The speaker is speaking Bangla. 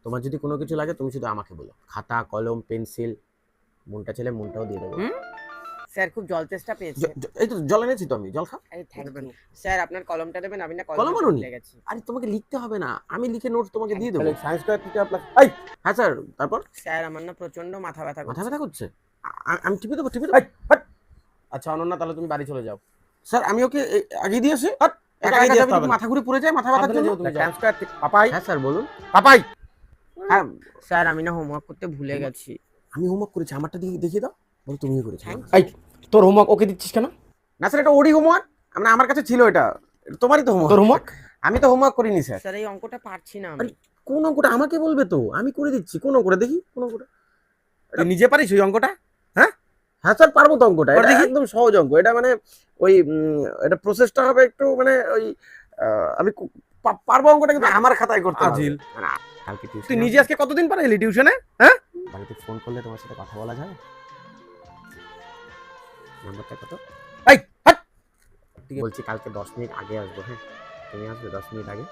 তোমার যদি কোনো কিছু লাগে তুমি শুধু আমাকে বলো, খাতা কলম পেন্সিল, মনটা ছেলে মনটাও দিয়ে দেবো। স্যার খুব জল তেষ্টা পেয়েছে। এই তো জল এনেছি তো আমি, জল খা। এই থ্যাংক ইউ স্যার, আপনার কলমটা দেবেন? আমি না কলম কলমে আনুনি? ভুলে গেছি। আরে তোমাকে লিখতে হবে না, আমি লিখে নোটস তোমাকে দিয়ে দেবো। তাহলে সায়েন্স স্কয়ার থিটা প্লাস হ্যাঁ স্যার, তারপর? স্যার আমার না প্রচন্ড মাথা ব্যথা মাথা করছে। ব্যথা করছে? আমি টিপে দেবো, টিপে দেবো। আচ্ছা অনন্যা, তাহলে তুমি বাড়ি চলে যাও। স্যার আমি ওকে আগে দিয়েছি, একা আগে একা দিয়ে যাবে আসতে যদি হবে না। মাথা ঘুরে পড়ে যায় মাথা ব্যথার সাবধানে জন্য। যেও তুমি, সায়েন্স স্কয়ার থিটা পাপাই হ্যাঁ স্যার বলুন। পাপাই। হ্যাঁ স্যার আমি না হোমওয়ার্ক করতে ভুলে গেছি। আমি হোমওয়ার্ক করেছি, আমারটা দেখিয়ে দাও। বলো তুমিই করেছো। থ্যাংক এই তোর হোমওয়ার্ক ওকে দিচ্ছিস কেন? না স্যার, এটা ওরই হোমওয়ার্ক, মানে আমার কাছে ছিল এটা, এটা তোমারই তো হোমওয়ার্ক। তোর হোমওয়ার্ক? আমি তো হোমওয়ার্ক করিনি স্যার। স্যার এই অঙ্কটা পারছি না আমি। আরে কোন অঙ্কটা আমাকে বলবে তো, আমি করে দিচ্ছি। কোন অঙ্কটা দেখি, কোন অঙ্কটা? তুই নিজে পারিস ওই অঙ্কটা? হ্যাঁ স্যার পারবো তো অঙ্কটা, কর এটা দেখি। একদম সহজ অঙ্ক। এটা মানে ওই এটা প্রসেসটা হবে একটু মানে ওই আমি পারবো অঙ্কটা, কিন্তু আমার খাতায় করতে হবে। আজিল। না, কালকে তুই টিউশন নিজে আজকে কতদিন পরে এলি টিউশনে? হ্যাঁ বাড়িতে ফোন করলে তোমার সাথে কথা বলা যাবে? নাম্বারটা কত? এই হাট। বলছি কালকে 10 মিনিট আগে আসবো। হ্যাঁ তুমি আসবে 10 মিনিট আগে।